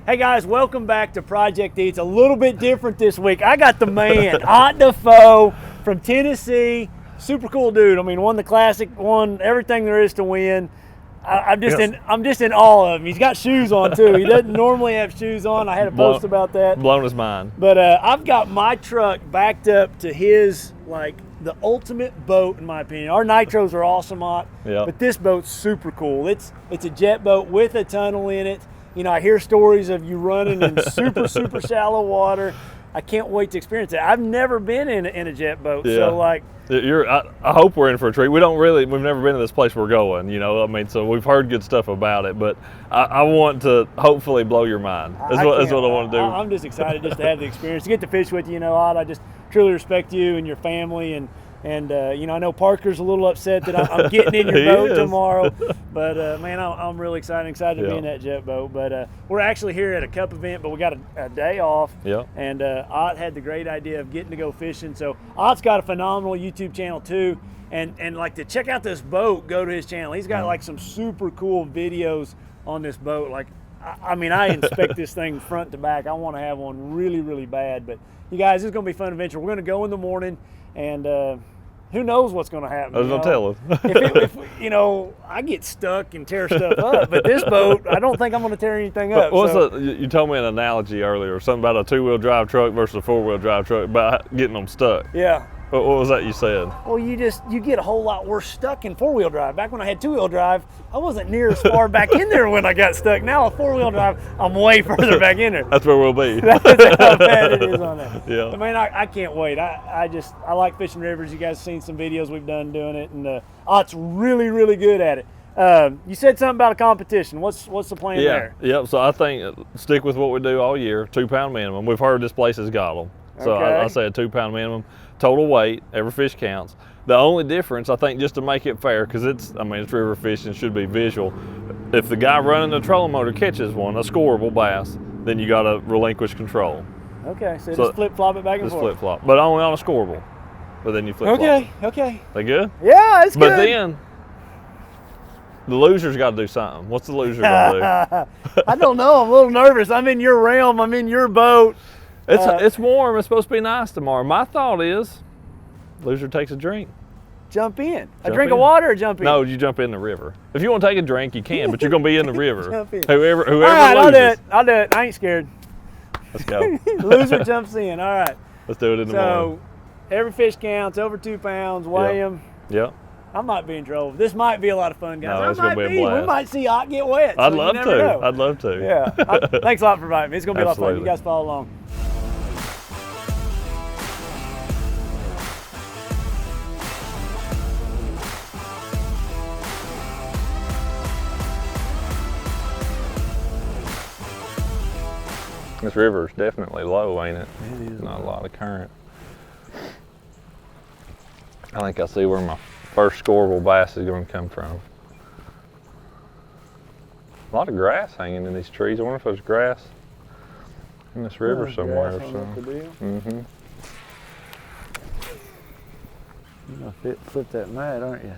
Hey guys, welcome back to Project E. It's a little bit different this week. I got the man, Hot Dafoe from Tennessee. Super cool dude. I mean, won the Classic, won everything there is to win. I'm just in awe of him. He's got shoes on too. He doesn't normally have shoes on. I had a post about that. Blown his mind. But I've got my truck backed up to his, like, the ultimate boat in my opinion. Our nitros are awesome, but this boat's super cool. It's a jet boat with a tunnel in it. You know, I hear stories of you running in super shallow water. I can't wait to experience it. I've never been in a jet boat, so like. I hope we're in for a treat. We've never been to this place we're going, you know. I mean, so we've heard good stuff about it, but I want to hopefully blow your mind. That's what I want to do. I'm just excited just to have the experience, to get to fish with you, you know, Odd. I just truly respect you and your family, and you know, I know Parker's a little upset that I'm getting in your boat tomorrow, but man, I'm really excited to be in that jet boat. But we're actually here at a cup event, but we got a day off, and Ott had the great idea of getting to go fishing. So Ott's got a phenomenal YouTube channel too, and like, to check out this boat, go to his channel. He's got like some super cool videos on this boat. Like, I mean, I inspect this thing front to back. I want to have one really bad. But you guys, it's gonna be a fun adventure. We're gonna go in the morning, and who knows what's going to happen? I was going to tell us. if you know, I get stuck and tear stuff up, but this boat, I don't think I'm going to tear anything up. You told me an analogy earlier, something about a two-wheel drive truck versus a four-wheel drive truck, about getting them stuck. Yeah. What was that you said? Well, you get a whole lot worse stuck in four-wheel drive. Back when I had two-wheel drive, I wasn't near as far back in there when I got stuck. Now a four-wheel drive, I'm way further back in there. That's where we'll be. That's how bad it is on that. Yeah. I mean, I can't wait. I like fishing rivers. You guys have seen some videos we've done doing it, and Ott's really good at it. You said something about a competition. What's the plan there? Yeah. So I think stick with what we do all year. 2 pound minimum. We've heard this place has got them. So I say a 2 pound minimum. Total weight, every fish counts. The only difference, I think, just to make it fair, because it's river fishing, should be visual. If the guy running the trolling motor catches one, a scoreable bass, then you got to relinquish control. Okay, so just flip-flop it back and forth. Just flip-flop, but only on a scoreable. But then you flip-flop. Okay. They good? Yeah, it's good. But then, the loser's got to do something. What's the loser going to do? I don't know. I'm a little nervous. I'm in your realm. I'm in your boat. It's warm. It's supposed to be nice tomorrow. My thought is, loser takes a drink. Jump in. A drink of water or jump in? No, you jump in the river. If you want to take a drink, you can, but you're going to be in the river. Jump in. Whoever all right, loses. I'll do it. I ain't scared. Let's go. Loser jumps in. All right. Let's do it in the morning. So every fish counts, over 2 pounds, weigh them. Yep. I might be in trouble. This might be a lot of fun, guys. No, it's going to be a blast. We might see Ott get wet. I'd love to. I'd love to. Yeah. Thanks a lot for inviting me. It's going to be a lot of fun. You guys follow along. This river is definitely low, ain't it? It is. Not a lot of current. I think I see where my first scoreable bass is going to come from. A lot of grass hanging in these trees. I wonder if there's grass in this river somewhere. Mm-hmm. You're going to flip that mud, aren't you?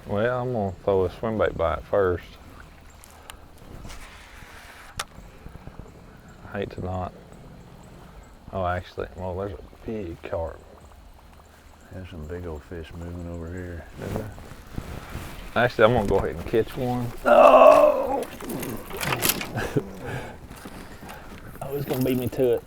Well, I'm going to throw a swim bait bite first. I hate to not. Oh, actually, well, there's a big carp. There's some big old fish moving over here. Actually, I'm gonna go ahead and catch one. Oh! Oh, it's gonna beat me to it.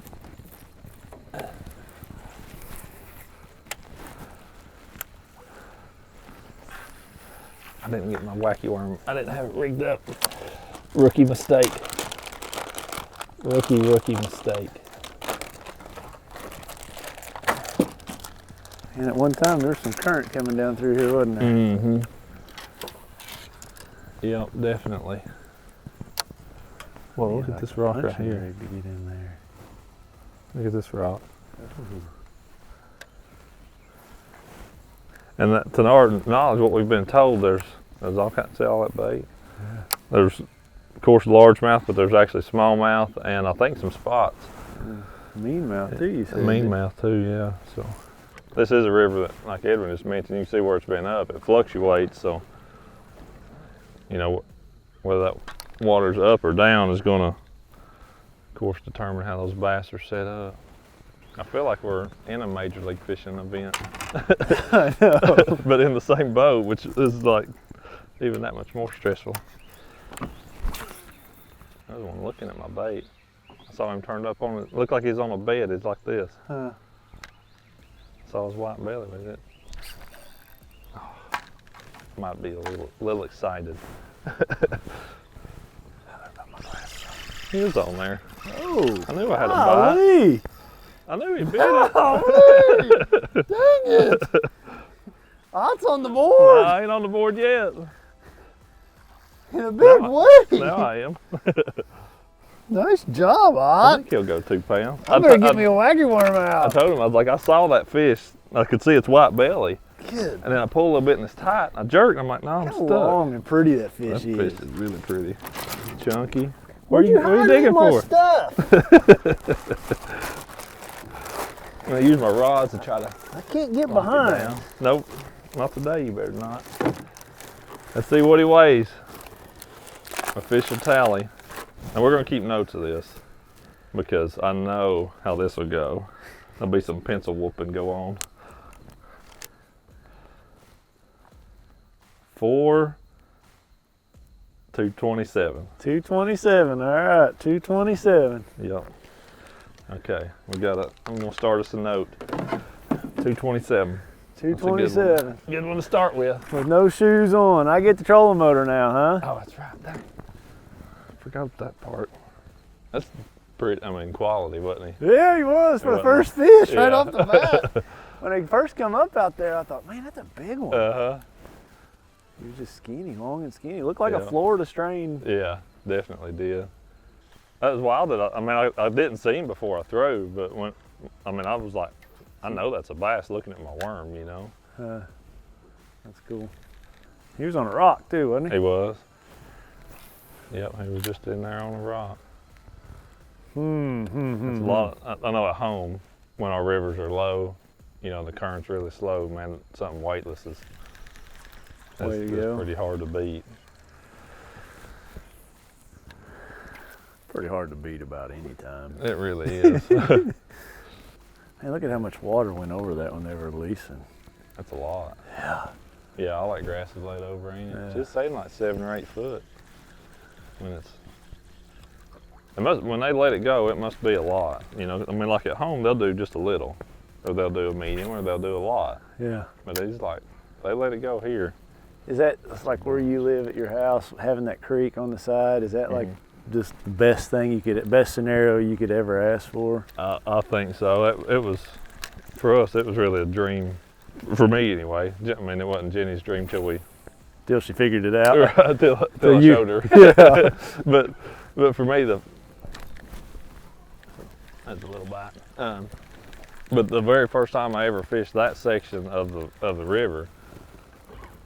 I didn't get my wacky worm. I didn't have it rigged up. Rookie mistake. Rookie mistake. And at one time, there's some current coming down through here, wasn't there? Mm-hmm. Yep, definitely. Well, look at this rock right here. To get in there. Look at this rock. And that, to our knowledge, what we've been told, there's all kinds of all that bait. Yeah. There's, of course, largemouth, but there's actually smallmouth and I think some spots. Mean mouth too, you said. Mean mouth too, yeah. So this is a river that, like Edwin just mentioned, you can see where it's been up. It fluctuates, so you know whether that water's up or down is gonna course, determine how those bass are set up. I feel like we're in a major league fishing event. I know. But in the same boat, which is like even that much more stressful. I was one looking at my bait. I saw him turned up on it. Looked like he's on a bed. It's like this. Huh. Saw his white belly with it. Oh, might be a little excited. He was on there. Oh. I knew I had a bite. I knew he bit it. Dang it. It's on the board. No, I ain't on the board yet. In a big way. Now I am. Nice job, I Ott. think he'll go 2 pounds. I better get me a waggy worm out. I told him, I was like, I saw that fish. I could see its white belly. Good. And then I pulled a little bit and it's tight. I jerked and I'm like, no, I'm How stuck. long and pretty that fish That is. fish is really pretty. Chunky. What are you digging for? Stuff? I'm gonna use my rods to try to I can't get lock it behind. down. Nope, not today, you better not. Let's see what he weighs. Official tally. And we're gonna keep notes of this because I know how this will go. There'll be some pencil whooping go on. 227. 227. All right, 227. Yep. Okay, I'm gonna start us a note. 227. 227. Good one to start with. With no shoes on. I get the trolling motor now, huh? Oh, that's right. Dang. Forgot that part. That's pretty, quality, wasn't he? Yeah, he was for the first fish right off the bat. When they first come up out there, I thought, man, that's a big one. Uh-huh. He was just skinny, long and skinny. Looked like a Yeah. Florida strain. Yeah, definitely did. That was wild that I didn't see him before I threw, but when, I was like, I know that's a bass looking at my worm, you know? That's cool. He was on a rock too, wasn't he? He was. Yep, he was just in there on a rock. It's a lot. I know at home, when our rivers are low, you know, the current's really slow, man, something weightless is Way to go. pretty hard to beat. Pretty hard to beat about any time. It really is. Hey, look at how much water went over that when they were releasing. That's a lot. Yeah. Yeah, I like grasses laid over, ain't it? Yeah. Just saying like 7 or 8 foot. When when they let it go, it must be a lot. You know, like at home, they'll do just a little, or they'll do a medium, or they'll do a lot. Yeah. But it's like, they let it go here. Is that like where you live at your house, having that creek on the side? Is that like just the best thing best scenario you could ever ask for? I think so. It was, for us, it was really a dream. For me, anyway. It wasn't Jenny's dream till She figured it out. right, till I you- showed her. Yeah. but for me, that's a little bite. But the very first time I ever fished that section of the river,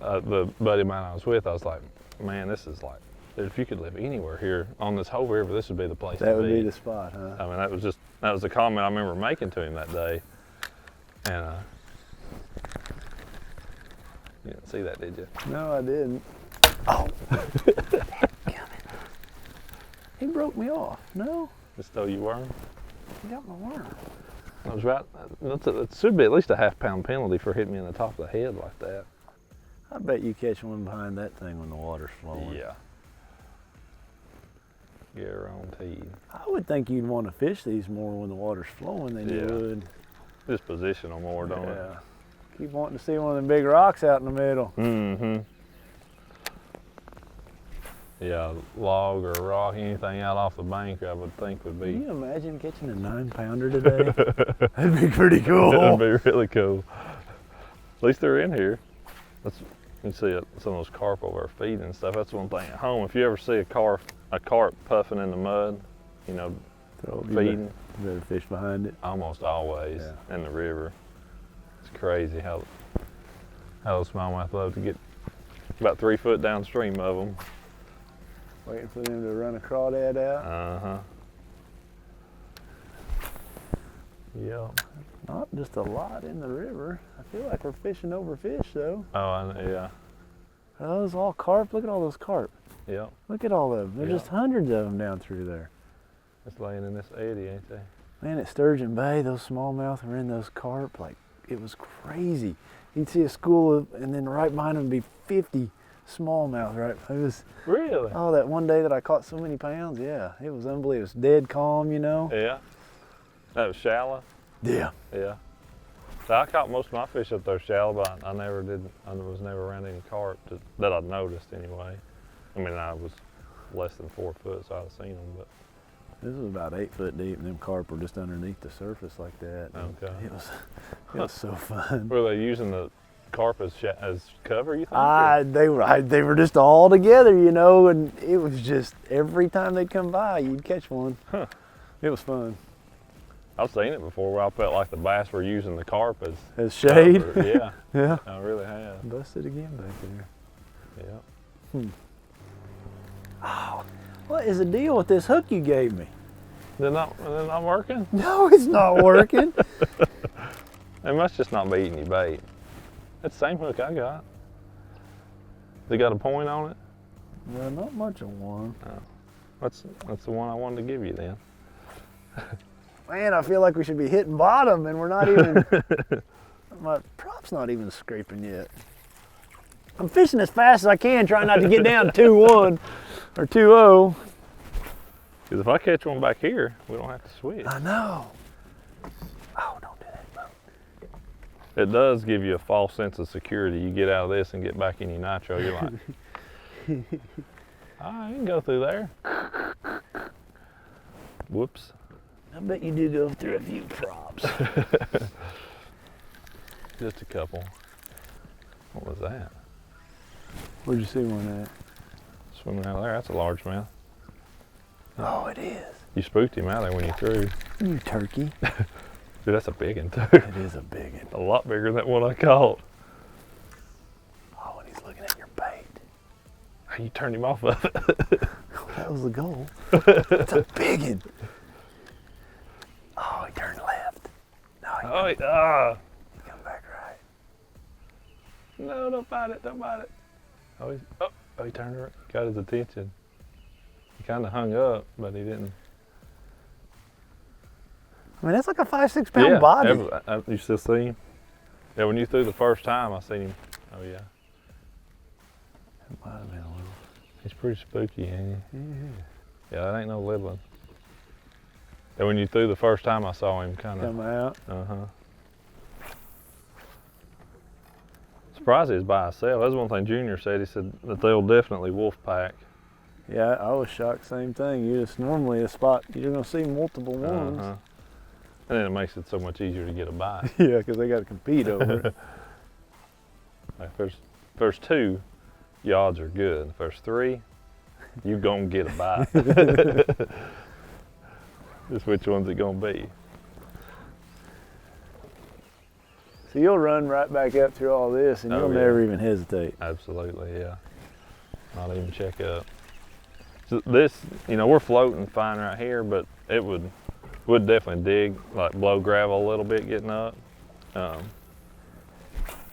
the buddy of mine I was with, I was like, man, this is like, if you could live anywhere here on this whole river, this would be the place to be. That would be the spot, huh? that was the comment I remember making to him that day. And you didn't see that, did you? No, I didn't. Oh. He broke me off. No, Just stole your worm? he got my worm. I was right. It should be at least a half-pound penalty for hitting me in the top of the head like that. I bet you catch one behind that thing when the water's flowing. Yeah. Guaranteed. I would think you'd want to fish these more when the water's flowing than you Yeah. would. Just positional more, don't it? Yeah. Keep wanting to see one of them big rocks out in the middle. Mm-hmm. Yeah, log or rock, anything out off the bank, I would think would Can be. you imagine catching a 9-pounder today? That'd be pretty cool. That'd be really cool. At least they're in here. You see some of those carp over our feet and stuff. That's one thing at home. If you ever see a carp puffing in the mud, you know, feeding, You better fish behind it. almost always in the river. It's crazy how those smallmouth love to get about 3 foot downstream of them. Waiting for them to run a crawdad out. Uh-huh. Yeah. Not just a lot in the river. I feel like we're fishing over fish though. Oh, yeah. Are those all carp? Look at all those carp. Yeah. Look at all of them. There's Yeah. just hundreds of them down through there. It's laying in this eddy, ain't they? Man, at Sturgeon Bay, those smallmouth were in those carp, like, it was crazy. You'd see a school of, and then right behind them would be 50 smallmouth, right? It was, really? oh, that one day that I caught so many pounds, yeah, it was unbelievable. It was dead calm, you know? Yeah. That was shallow? Yeah. Yeah. So I caught most of my fish up there shallow, but I was never around any carp that I'd noticed anyway. I mean, I was less than 4 foot, so I'd have seen them, but. This was about 8 foot deep, and them carp were just underneath the surface like that. Okay. It was so fun. Were they using the carp as cover, you think? They were just all together, you know, and it was just every time they'd come by, you'd catch one. Huh. It was fun. I've seen it before where I felt like the bass were using the carp as shade. Cover. Yeah. Yeah. I really have. Busted again back there. Yeah. Oh, what is the deal with this hook you gave me? They're not working? No, it's not working. It must just not be eating your bait. That's the same hook I got. They got a point on it? Well, not much of one. Oh. That's the one I wanted to give you then. Man, I feel like we should be hitting bottom, and we're not even. My prop's not even scraping yet. I'm fishing as fast as I can, trying not to get down 2-1 or 2-0. Because if I catch one back here, we don't have to switch. I know. Oh, don't do that, boat. It does give you a false sense of security. You get out of this and get back in your nitro, you're like, ah, you can go through there. Whoops. I bet you do go through a few props. Just a couple. What was that? Where'd you see one at? Swimming out there. That's a largemouth. Oh, it is. You spooked him out there when you threw. You turkey. Dude, that's a big one too. It is a big one. A lot bigger than one I caught. Oh, and he's looking at your bait. You turned him off of it. That was the goal. It's a big one. Oh, he turned left. No, he come back right. No, don't bite it, don't bite it. Oh, he turned it, got his attention. He kind of hung up, but he didn't. I mean, that's like a 5-6 pound body. You still see him? Yeah, when you threw the first time, I seen him. Oh, yeah. It might have been a little. He's pretty spooky, ain't he? Yeah. Yeah, that ain't no little one. And when you threw the first time, I saw him kind of Come out. Surprised he was by himself. That's one thing Junior said. He said that they'll definitely wolf pack. Yeah, I was shocked. Same thing. You just normally a spot you're gonna see multiple ones. And then it makes it so much easier to get a bite. Yeah, because they got to compete over it. Like first 2, your odds are good. The first 3, you gonna get a bite. Just which one's it gonna be? So you'll run right back up through all this, and you'll never even hesitate. Absolutely, yeah. Not even check up. So this, we're floating fine right here, but it would definitely dig, like blow gravel a little bit getting up. A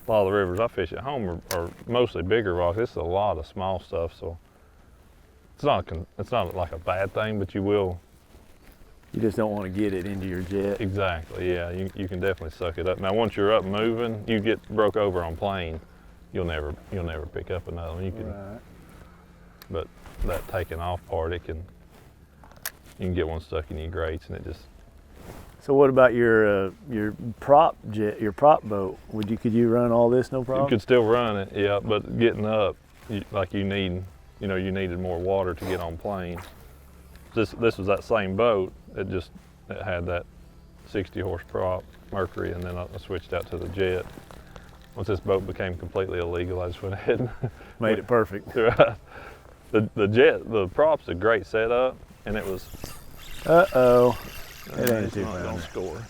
lot of the rivers I fish at home are mostly bigger rocks. This is a lot of small stuff, so it's not like a bad thing, but you just don't want to get it into your jet. Exactly, yeah. You can definitely suck it up. Now, once you're up moving, you get broke over on plane, you'll never pick up another one. Right. But that taking off part, you can get one stuck in your grates, and it just. So what about your prop boat? Could you run all this no problem? You could still run it, yeah. But getting up, you needed more water to get on plane. This was that same boat. It had that 60 horse prop Mercury, and then I switched out to the jet. Once this boat became completely illegal, I just went ahead and made it perfect. Right. The prop's a great setup, and it was. It ain't too bad. Don't score.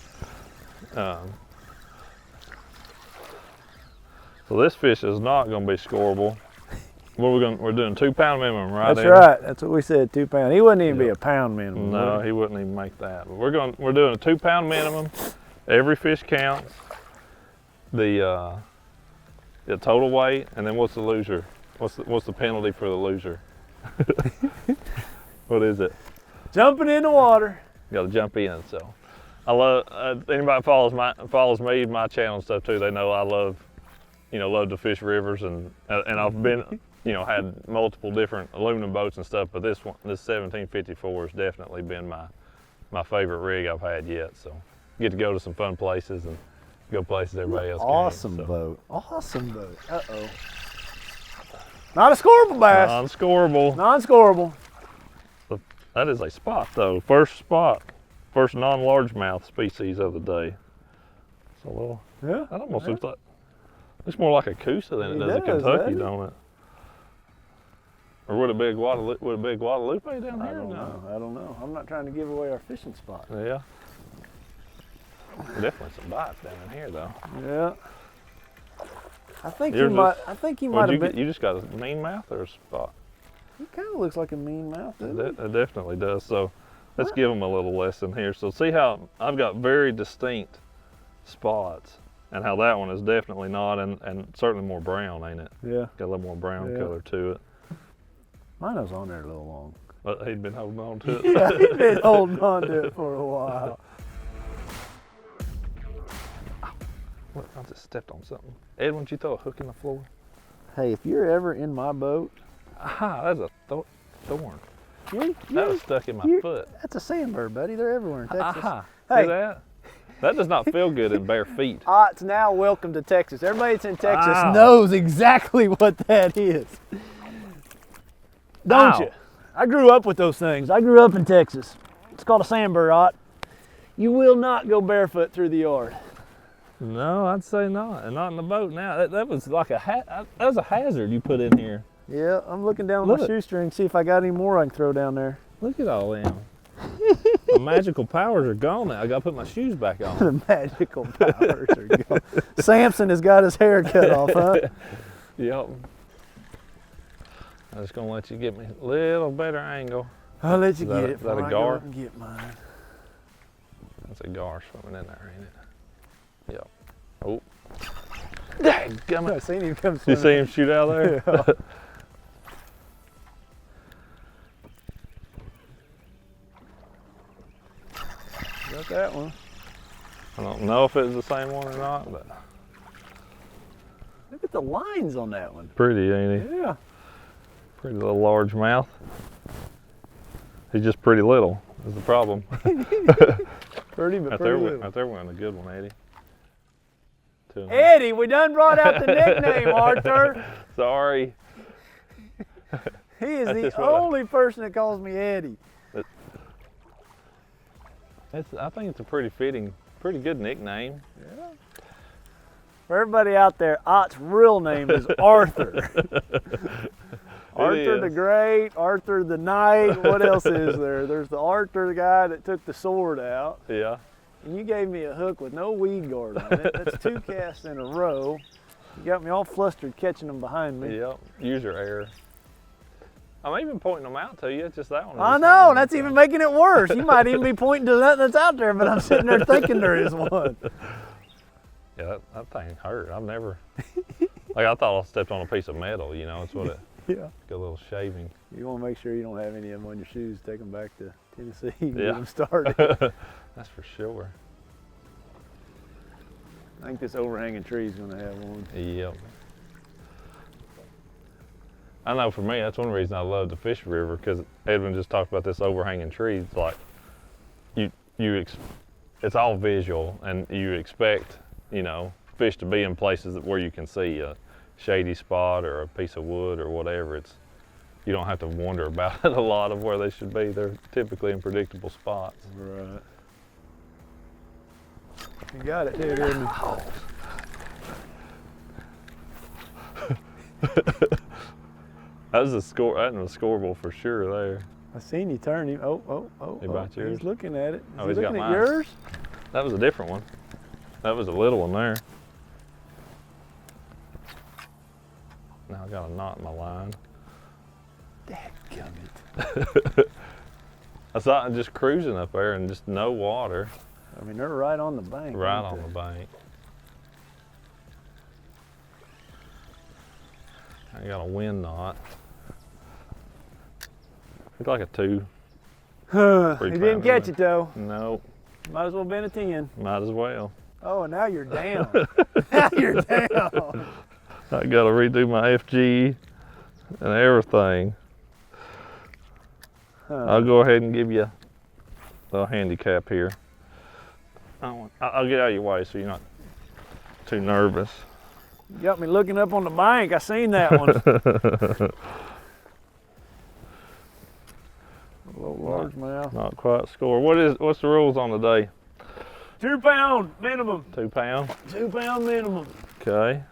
So this fish is not going to be scoreable. We're doing 2 pound minimum, right? That's right. That's what we said. 2 pound. He wouldn't even be a pound minimum. No, he wouldn't even make that. But we're doing a 2 pound minimum. Every fish counts. The total weight, and then what's the loser? What's the penalty for the loser? What is it? Jumping in the water. Got to jump in. So I love anybody follows me, my channel and stuff too. They know I love to fish rivers, and I've been had multiple different aluminum boats and stuff, but this 1754 has definitely been my favorite rig I've had yet. So get to go to some fun places and go places everybody else Awesome can. boat. Awesome boat. Uh-oh. Not a scoreable bass. Non-scoreable. Non-scoreable. That is a spot though. First non-largemouth species of the day. It's a little. Yeah. That almost looks more like a Coosa than it does a Kentucky, don't it? Or would it be a Guadalupe down here? I don't know. I'm not trying to give away our fishing spot. Yeah. Definitely some bites down in here though. Yeah. I think he might have been. You just got a mean mouth or a spot? He kind of looks like a mean mouth, doesn't he? It definitely does. So let's give him a little lesson here. So see how I've got very distinct spots, and how that one is definitely not, and certainly more brown, ain't it? Yeah. Got a little more brown color to it. Mine was on there a little long. But he'd been holding on to it. Yeah, he'd been holding on to it for a while. I just stepped on something. Edwin, did you throw a hook in the floor? Hey, if you're ever in my boat, That's a thorn. That was stuck in my foot. That's a sandbird, buddy. They're everywhere in Texas. Hey. See that? That does not feel good in bare feet. It's now welcome to Texas. Everybody that's in Texas knows exactly what that is. Don't you? I grew up with those things. I grew up in Texas. It's called a sandbird, Ott. You will not go barefoot through the yard. No, I'd say not, and not in the boat now. That was like that was a hazard you put in here. Yeah, I'm looking down my shoestring, see if I got any more I can throw down there. Look at all them. The magical powers are gone now. I gotta put my shoes back on. The magical powers are gone. Samson has got his hair cut off, huh? Yep. I'm just gonna let you get me a little better angle. I'll let you get it. Is that a gar? Get mine. That's a gar swimming in there, ain't it? Yep. Oh. Dadgummit. I seen him come swimming. You see him shoot out there? Yeah. Got that one. I don't know if it was the same one or not, but look at the lines on that one. pretty, ain't he? Yeah. Pretty little large mouth. He's just pretty little is the problem. Pretty, but Right pretty little. Right there went a good one, Eddie. Eddie, we done brought out the nickname, Arthur. Sorry. He is the only person that calls me Eddie. I think it's a pretty good nickname. Yeah. For everybody out there, Ott's real name is Arthur. Arthur the Great, Arthur the Knight, what else is there? There's the Arthur, the guy that took the sword out. Yeah. And you gave me a hook with no weed guard on it. That's 2 casts in a row. You got me all flustered catching them behind me. Yep, user error. I'm even pointing them out to you, it's just that one. I know, that's even making it worse. You might even be pointing to nothing that's out there, but I'm sitting there thinking there is one. Yeah, that thing hurt. I've never, I thought I stepped on a piece of metal, it's what it, yeah. Got a little shaving. You want to make sure you don't have any of them on your shoes. Take them back to Tennessee and get Yeah. them started. That's for sure. I think this overhanging tree is going to have one. Yep. I know for me, that's one reason I love to fish the river, because Edwin just talked about this overhanging tree. It's like, it's all visual, and you expect, fish to be in places where you can see a shady spot or a piece of wood or whatever. You don't have to wonder about it a lot of where they should be. They're typically in predictable spots. Right. You got it, dude. Oh. That was scoreable for sure there. I seen you turn him. Oh. Yours? He's looking at it. Oh, he's he's got looking at mine. yours? That was a different one. That was a little one there. Now I got a knot in my line. Dadgummit. I saw it just cruising up there and just no water. I mean, they're right on the bank. Right on the bank. I got a wind knot. It's like a He didn't catch it though. Nope. Might as well have been a 10. Might as well. Oh, and now you're down. Now you're down. I gotta redo my FG and everything. I'll go ahead and give you a little handicap here. I'll get out of your way so you're not too nervous. You got me looking up on the bank. I seen that one. Low largemouth. Not quite score. What's the rules on the day? 2 pound minimum. 2 pound? 2 pound minimum. Okay.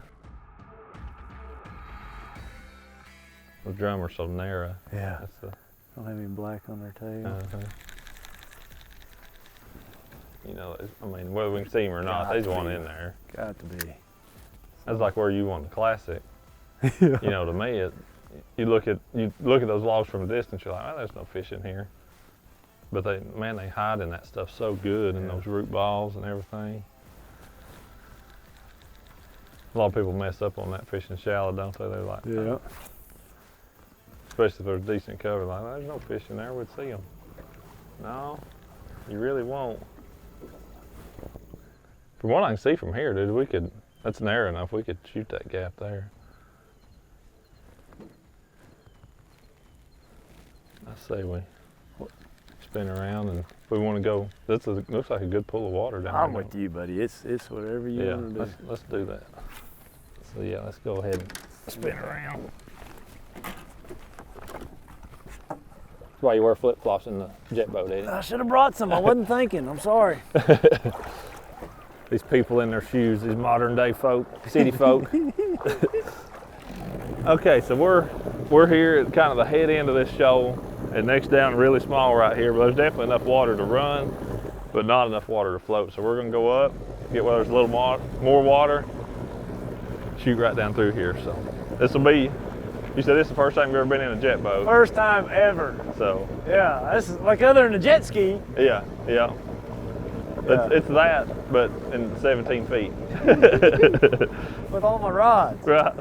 The drummer's so narrow. Yeah. That's the, Don't have any black on their tail. You know, I mean, whether we can see him or not, there's one in there. Got to be. That's like where you want the classic. Yeah. You know, to me, you look at those logs from a distance, you're like, oh, there's no fish in here. But they hide in that stuff so good, in those root balls and everything. A lot of people mess up on that fishing shallow, don't they? They're like, yeah. Especially if there's decent cover, like, there's no fish in there, we'd see them. No, you really won't. From what I can see from here, dude, that's narrow enough, we could shoot that gap there. I say we spin around, and if we want to go, looks like a good pool of water down there. I'm with you, buddy. It's whatever you want to do. Let's do that. So yeah, let's go ahead and spin around. That's why you wear flip-flops in the jet boat, Eddie. I should have brought some. I wasn't thinking. I'm sorry. These people in their shoes, these modern day folk, city folk. Okay, so we're here at kind of the head end of this shoal, and next down really small right here, but there's definitely enough water to run, but not enough water to float. So we're gonna go up, get where there's a little more water, shoot right down through here. So this will be, you said this is the first time you've ever been in a jet boat? First time ever. So. Yeah, this is like other than a jet ski. Yeah. It's that, but in 17 feet. With all my rods. Right.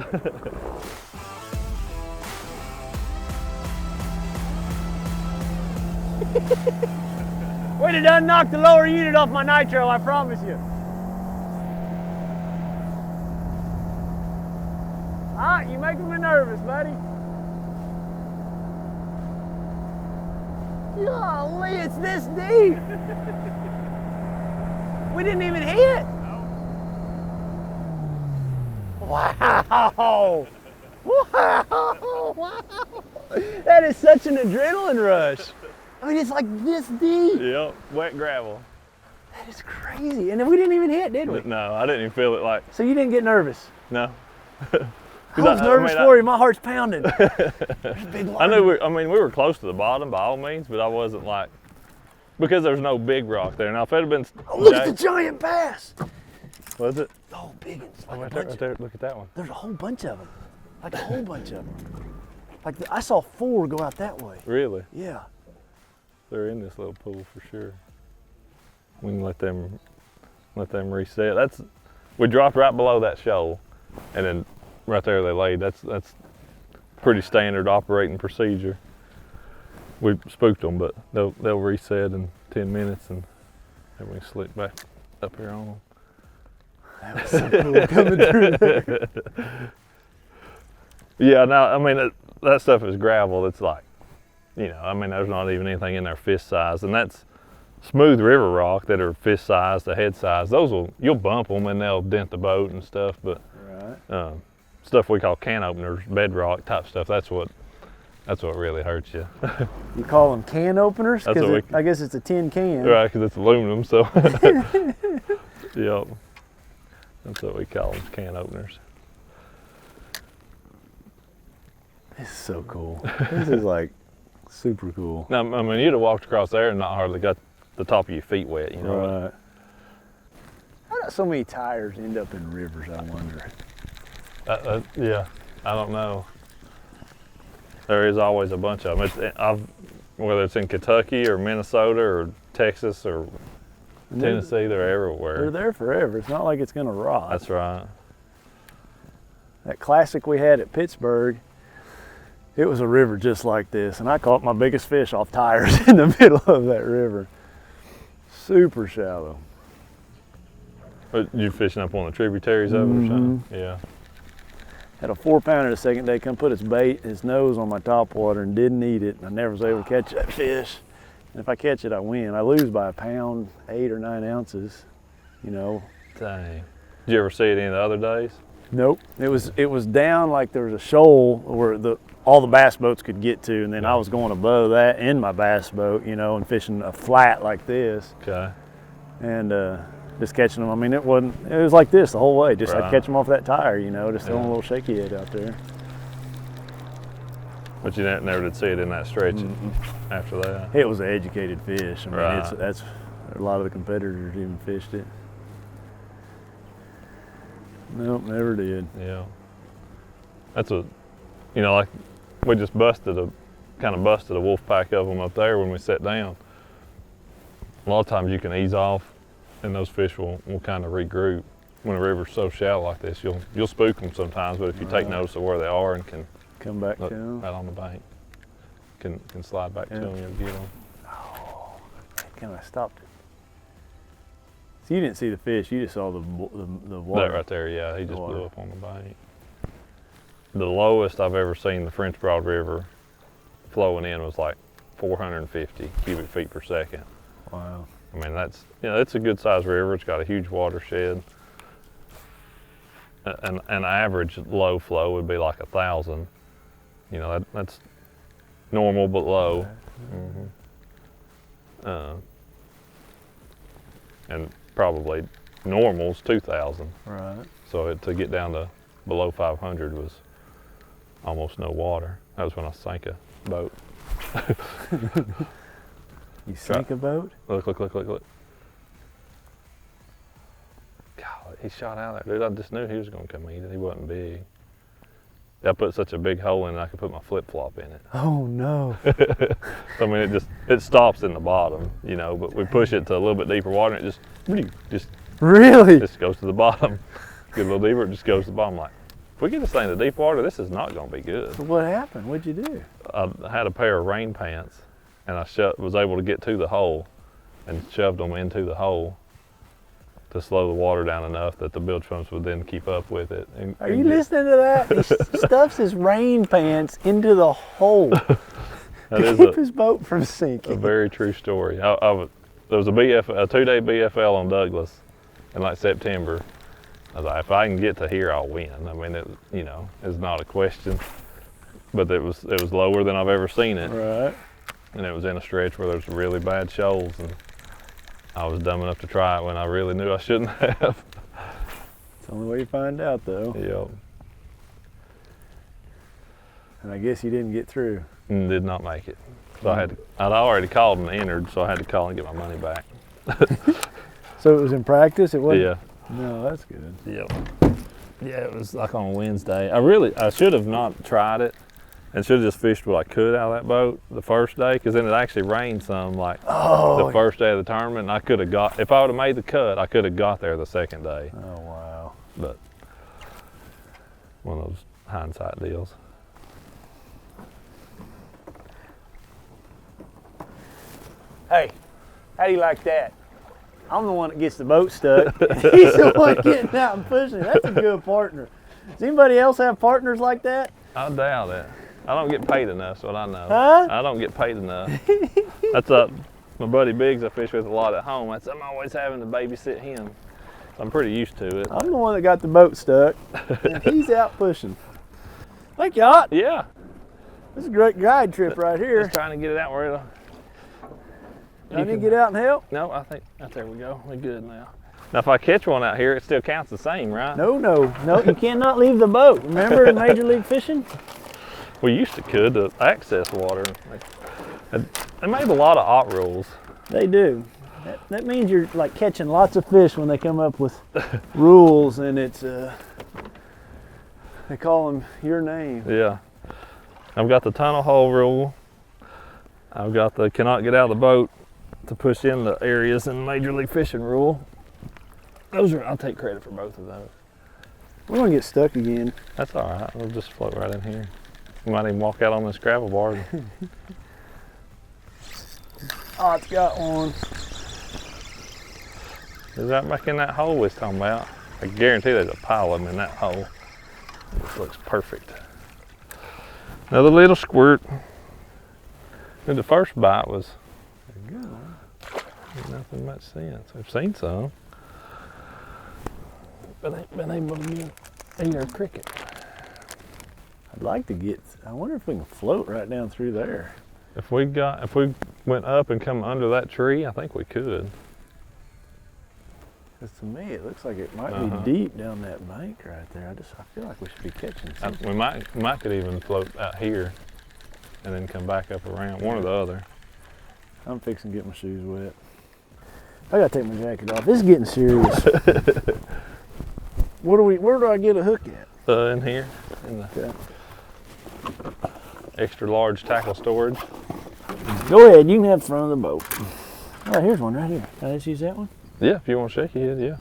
We'd have done knocked the lower unit off my nitro, I promise you. Ah, you making me nervous, buddy. Golly, it's this deep. We didn't even hit. Wow. Wow. Wow. That is such an adrenaline rush. I mean, it's like this deep. Yep, wet gravel. That is crazy. And then we didn't even hit, did we? No, I didn't even feel it like. So you didn't get nervous? No. I was nervous for you. My heart's pounding. There's big I knew we were close to the bottom by all means, but I wasn't like, because there's no big rock there. Now if it had been, oh, look at the giant bass. Was it? Oh, big ones. Like right there. Look at that one. There's a whole bunch of them. Like a whole bunch of them. Like I saw 4 go out that way. Really? Yeah. They're in this little pool for sure. We can let them reset. We dropped right below that shoal, and then right there they laid. That's pretty standard operating procedure. We spooked them, but they'll reset in 10 minutes, and then we slick back up here on them. That was so cool coming through there. Yeah, now I mean that stuff is gravel. It's like, you know, I mean there's not even anything in there fist size, and that's smooth river rock that are fist size to head size. You'll bump them and they'll dent the boat and stuff, but right. Stuff we call can openers, bedrock type stuff, that's what really hurts you. You call them can openers? Because I guess it's a tin can. Right, because it's aluminum, so. Yep. That's what we call them, can openers. This is so cool. This is like super cool. Now, I mean, you'd have walked across there and not hardly got the top of your feet wet, you know. Right. How do so many tires end up in rivers, I wonder? Yeah, I don't know. There is always a bunch of them. Whether it's in Kentucky or Minnesota or Texas or Tennessee, they're everywhere. They're there forever. It's not like it's going to rot. That's right. That classic we had at Pittsburgh, It was a river just like this, and I caught my biggest fish off tires in the middle of that river. Super shallow. But you fishing up on the tributaries of it or something? Yeah. Had a 4-pounder the second day, come put his nose on my top water and didn't eat it. I never was able to catch that fish. And if I catch it, I win. I lose by a pound, 8 or 9 ounces, you know. Dang. Did you ever see it any of the other days? Nope. It was down like there was a shoal where all the bass boats could get to, and then I was going above that in my bass boat, you know, and fishing a flat like this. Okay. And just catching them. I mean, it was like this the whole way. Just I'd catch them off that tire, you know, just throwing a little shaky head out there. But you never did see it in that stretch after that? It was an educated fish. I mean, Right. that's a lot of the competitors even fished it. Nope, never did. Yeah. That's you know, like we just kind of busted a wolf pack of them up there when we sat down. A lot of times you can ease off and those fish will kind of regroup. When a river's so shallow like this, you'll spook them sometimes, but if you take notice of where they are and can come back to look them right on the bank, can slide back to them, you'll get them. Oh, can I stopped it? So you didn't see the fish, you just saw the water. That right there, yeah, he just blew up on the bank. The lowest I've ever seen the French Broad River flowing in was like 450 cubic feet per second. Wow. I mean, it's a good sized river. It's got a huge watershed. An average low flow would be like 1,000. You know, that's normal but low. And probably normal's 2,000. Right. So to get down to below 500 was almost no water. That was when I sank a boat. You sank a boat? Look. God, he shot out there, dude. I just knew he was going to come eat it. He wasn't big. I put such a big hole in it, I could put my flip-flop in it. Oh, no. I mean, it stops in the bottom, you know, but we push it to a little bit deeper water and it just Really? just goes to the bottom. Get a little deeper, it just goes to the bottom. Like, if we get this thing to deep water, this is not going to be good. So what happened? What'd you do? I had a pair of rain pants, and I was able to get to the hole and shoved them into the hole to slow the water down enough that the bilge pumps would then keep up with it. Are you listening to that? He stuffs his rain pants into the hole to keep his boat from sinking. A very true story. There was a 2-day BFL on Douglas in like September. I was like, if I can get to here, I'll win. I mean, it's not a question. But it was lower than I've ever seen it. Right. And it was in a stretch where there's really bad shoals, and I was dumb enough to try it when I really knew I shouldn't have. It's the only way you find out, though. Yep. And I guess you didn't get through. And did not make it. So I'd already called and entered, so I had to call and get my money back. So it was in practice? It wasn't? Yeah. No, that's good. Yep. Yeah, it was like on a Wednesday. I should have not tried it and should have just fished what I could out of that boat the first day, because then it actually rained some the first day of the tournament, and I could have if I would have made the cut, I could have got there the second day. Oh, wow. But one of those hindsight deals. Hey, how do you like that? I'm the one that gets the boat stuck. He's the one getting out and pushing it. That's a good partner. Does anybody else have partners like that? I doubt it. I don't get paid enough, is what I know. Huh? I don't get paid enough. That's my buddy Biggs I fish with a lot at home. I'm always having to babysit him. So I'm pretty used to it. I'm the one that got the boat stuck, and he's out pushing. Thank you, Hot. Yeah. This is a great guide trip right here. Just trying to get it out where I need to get out and help? No, I think, there we go. We're good now. Now, if I catch one out here, it still counts the same, right? No, you cannot leave the boat. Remember in Major League Fishing? We used to access water. They made a lot of odd rules. They do. That means you're like catching lots of fish when they come up with rules, and it's they call them your name. Yeah. I've got the tunnel hole rule. I've got the cannot get out of the boat to push in the areas in Major League Fishing rule. I'll take credit for both of those. We're gonna get stuck again. That's all right. We'll just float right in here. We might even walk out on this gravel bar. Oh, it's got one. Is that back in that hole we was talking about? I guarantee there's a pile of them in that hole. This looks perfect. Another little squirt. And the first bite was a good one. Nothing much since. I've seen some. But ain't been able to get either a cricket. I'd like to get, I wonder if we can float right down through there. If we went up and come under that tree, I think we could. Because to me, it looks like it might be deep down that bank right there. I feel like we should be catching something. We might could even float out here and then come back up around, one or the other. I'm fixing to get my shoes wet. I gotta take my jacket off. This is getting serious. Where do I get a hook at? In here, in the extra large tackle storage. Go ahead, you can have the front of the boat. Oh, here's one right here. Can I just use that one? Yeah, if you want to shake your head, yeah.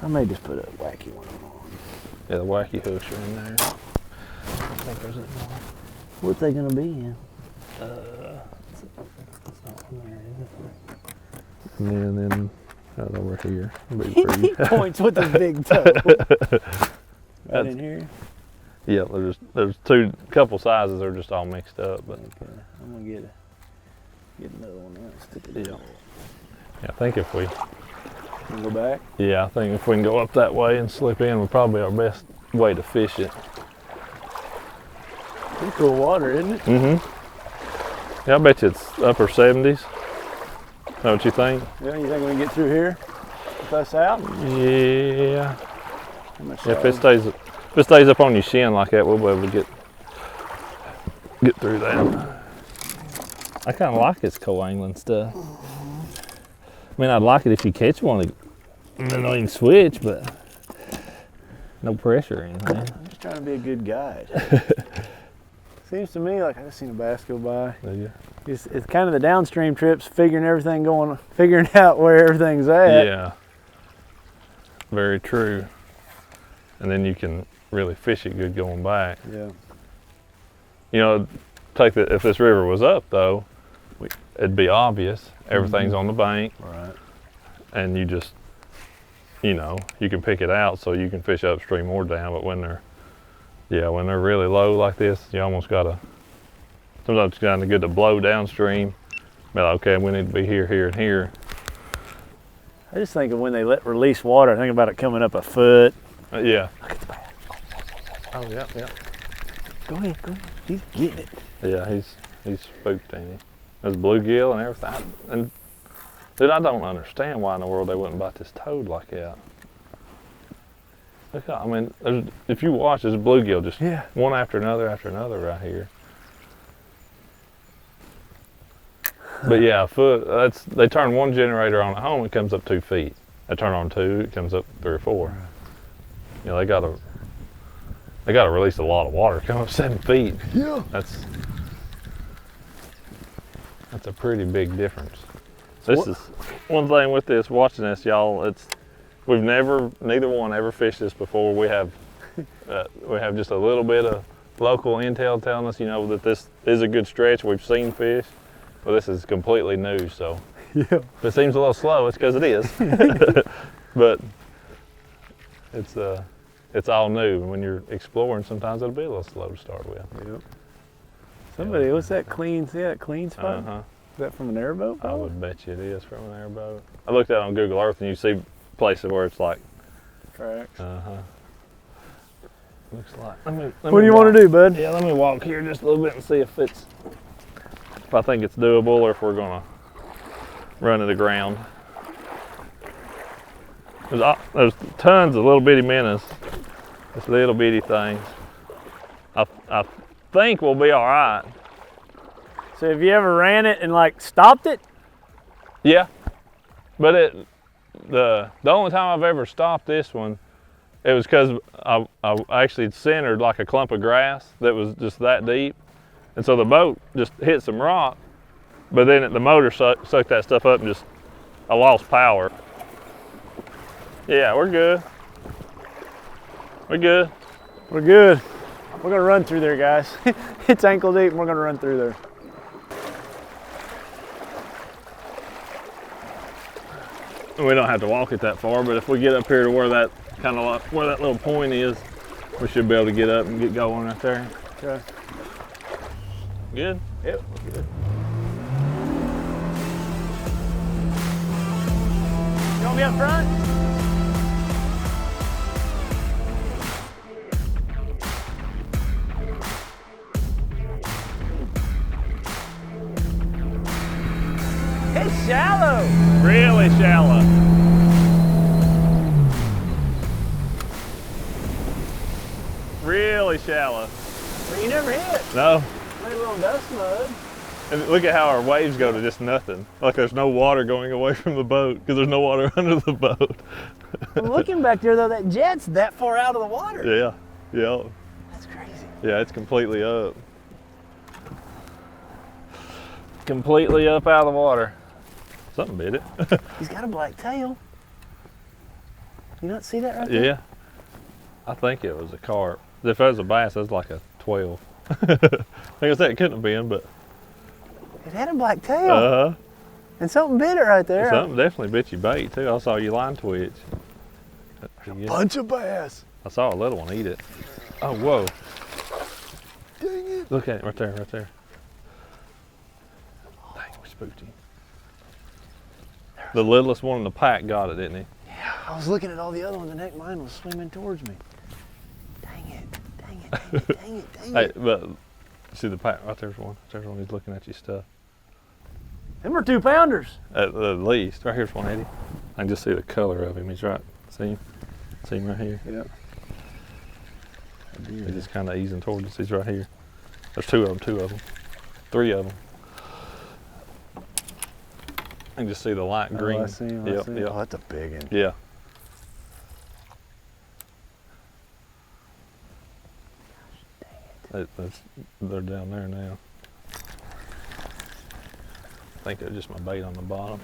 I may just put a wacky one on. Yeah, the wacky hooks are in there. I think there's more. What's they gonna be in? It's not in there, is it? And then right over here. He points with his big toe. Right in here? Yeah, there's couple sizes that are just all mixed up. But okay, I'm gonna get another one out. Stick it in. Yeah, I think if we can go back. Yeah, I think if we can go up that way and slip in, would probably be our best way to fish it. Pretty cool water, isn't it? Mm-hmm. Yeah, I bet you it's upper 70s. Is that what you think? Yeah, you think we can get through here with us out? Yeah. If it stays up on your shin like that, we'll be able to get through that. I kind of like this co-angling stuff. I mean, I'd like it if you catch one and then you can switch, but no pressure or anything. I'm just trying to be a good guide. Seems to me like I just seen a bass go by. Yeah. It's kind of the downstream trips, figuring out where everything's at. Yeah. Very true. And then you can really fish it good going back. Yeah. You know, if this river was up though, it'd be obvious. Everything's on the bank. Right. And you just, you can pick it out so you can fish upstream or down. But when they're really low like this, you almost gotta, sometimes it's kind of good to blow downstream. Be like, okay, we need to be here, here, and here. I just think of when they release water, I think about it coming up a foot. Yeah. Look at the bass. Oh, yeah. Go ahead. He's getting it. Yeah, he's spooked, ain't he? There's bluegill and everything. And dude, I don't understand why in the world they wouldn't bite this toad like that. Look, I mean, if you watch, there's bluegill just one after another right here. But yeah, they turn one generator on at home, it comes up 2 feet. They turn on 2, it comes up 3 or 4. You know, they gotta release a lot of water, come up 7 feet. Yeah. That's a pretty big difference. This is one thing with this, watching this, y'all, neither one ever fished this before. We have just a little bit of local intel telling us, that this is a good stretch. We've seen fish, but this is completely new, so. Yeah. If it seems a little slow, it's because it is. But it's all new. And when you're exploring, sometimes it'll be a little slow to start with. Yep. What's that clean? See that clean spot? Is that from an airboat? I would bet you it is from an airboat. I looked at it on Google Earth and you see places where it's like tracks. Looks like. What do you want to do, bud? Yeah, let me walk here just a little bit and see if I think it's doable or if we're gonna run to the ground. There's tons of little bitty minnows, just little bitty things. I think we'll be all right. So have you ever ran it and stopped it? Yeah, but the only time I've ever stopped this one, it was because I actually centered like a clump of grass that was just that deep, and so the boat just hit some rock, but then the motor sucked that stuff up and I lost power. Yeah, we're good. We're good. We're good. We're gonna run through there, guys. It's ankle deep and we're gonna run through there. We don't have to walk it that far, but if we get up here to where that where that little point is, we should be able to get up and get going right there. Okay. Good? Yep, good. You want me up front? It's shallow. Really shallow. Really shallow. But you never hit. No. Maybe a little dust mud. And look at how our waves go to just nothing. Like there's no water going away from the boat because there's no water under the boat. I'm looking back there though, that jet's that far out of the water. Yeah, yeah. That's crazy. Yeah, it's completely up. Completely up out of the water. Something bit it. He's got a black tail. You not see that right there? Yeah. I think it was a carp. If it was a bass, that's like a 12. Like I said, it couldn't have been, but. It had a black tail. And something bit it right there. Something definitely bit your bait too. I saw your line twitch. Bunch of bass. I saw a little one eat it. Oh, whoa. Dang it. Look at it right there, right there. Dang, we spooked him. The littlest one in the pack got it, didn't he? Yeah, I was looking at all the other ones and heck, mine was swimming towards me. Dang it, dang it, dang it, dang it, dang Hey, it. but see the pack, right there's one. There's one, he's looking at your stuff. Them are 2-pounders. At the least. Right here's one, Eddie. I can just see the color of him. He's right. See him? See him right here? Yeah. He's just kind of easing towards us. He's right here. There's two of them. 3 of them. I can just see the light green. Oh, I see him, I see him. Yep. Oh, that's a big one. Yeah. They're down there now. I think they're just my bait on the bottom.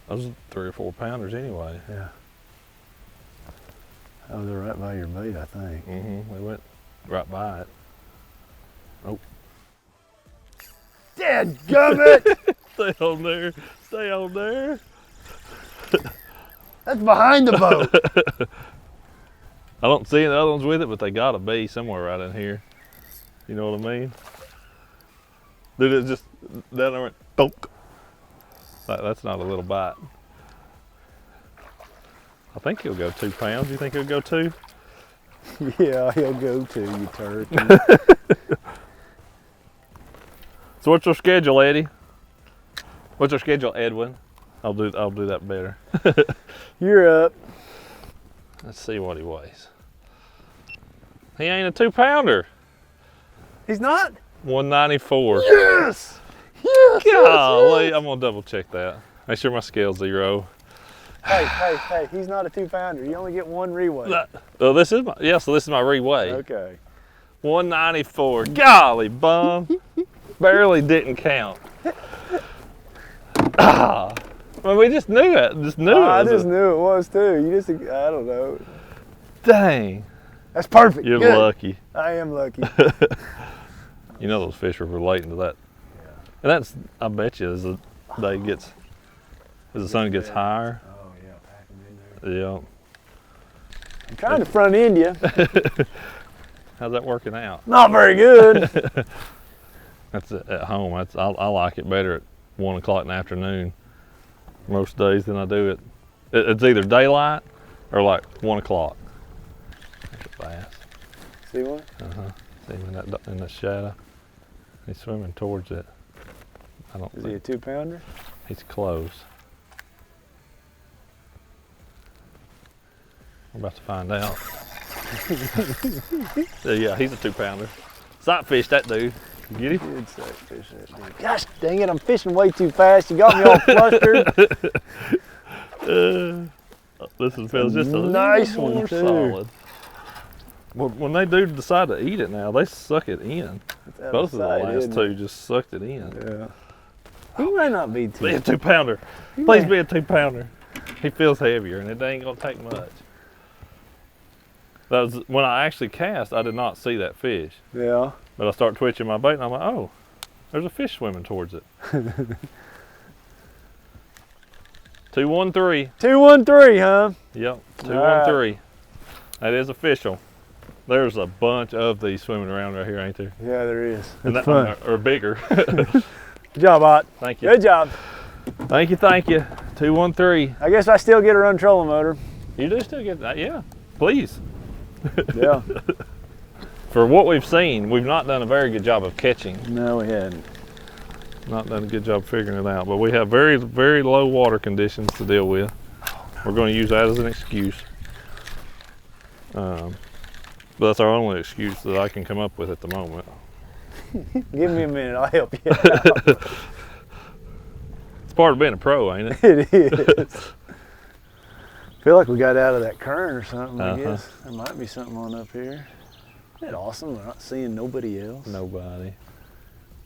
Those are 3 or 4 pounders anyway. Yeah. Oh, they're right by your bait, I think. Mm-hmm. We went right by it. Oh. Dadgummit! Stay on there. Stay on there. That's behind the boat. I don't see any other ones with it, but they gotta be somewhere right in here. You know what I mean? Dude, it's just down there went thunk. That's not a little bite. I think he'll go 2 pounds. You think he'll go 2? Yeah, he'll go 2, you turkey. So what's your schedule, Eddie? What's your schedule, Edwin? I'll do that better. You're up. Let's see what he weighs. He ain't a 2-pounder. He's not? 194. Yes! Yes! Golly, yes. I'm gonna double check that. Make sure my scale's 0. Hey, he's not a 2-pounder. You only get 1 reweigh. Oh, this is my, yeah, so this is my reweigh. Okay. 194. Golly, bum. Barely didn't count. Well, we just knew it. I just knew it was too. You just, I don't know. Dang. That's perfect. You're Good. lucky. I am lucky. You know those fish are relating to that. Yeah. And that's, I bet you, as the day gets, as the sun gets higher. Oh yeah, pack them in there. Yeah. I'm trying to front end you. How's that working out? Not very good. That's at home. I like it better at 1 o'clock in the afternoon most days than I do it. It's either daylight or like 1 o'clock. That's a bass. See one? See him in that shadow. He's swimming towards it. I don't. Is he a 2-pounder? He's close. We're about to find out. Yeah, he's a 2-pounder. Sight fish that dude. Get him? Good sight fish that dude. Gosh dang it, I'm fishing way too fast. You got me all flustered. This one feels just a nice little more one too. solid. Well, when they do decide to eat it now, they suck it in. Both of the last 2 just sucked it in. Yeah. He might not be 2. Be a 2-pounder. Please be a 2-pounder. He feels heavier, and it ain't gonna take much. That was when I actually cast. I did not see that fish. Yeah. But I start twitching my bait, and I'm like, oh, there's a fish swimming towards it. 213. 213, huh? Yep, 213. That is official. There's a bunch of these swimming around right here, ain't there? Yeah, there is. And That's fun. Or bigger. Good job, Ott. Thank you. Good job. Thank you, thank you. 213. I guess I still get to run trolling motor. You do still get that, yeah. Please. Yeah. For what we've seen, we've not done a very good job of catching. No, we hadn't. Not done a good job figuring it out, but we have very, very low water conditions to deal with. We're going to use that as an excuse. But that's our only excuse that I can come up with at the moment. Give me a minute, I'll help you out. It's part of being a pro, ain't it? It is. I feel like we got out of that current or something, I guess. There might be something on up here. Isn't that awesome? We're not seeing nobody else. Nobody.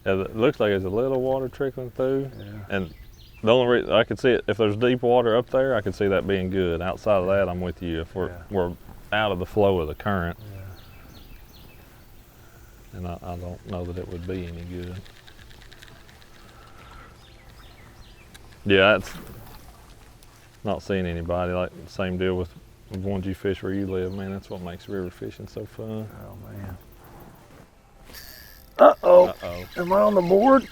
Yeah, it looks like there's a little water trickling through. Yeah. And the only reason I could see it, if there's deep water up there, I could see that being good. Outside of that, I'm with you. If we're out of the flow of the current. Yeah. And I don't know that it would be any good. Yeah, it's not seeing anybody. Like the same deal with ones you fish where you live, man. That's what makes river fishing so fun. Oh man. Uh-oh. Uh-oh. Am I on the board?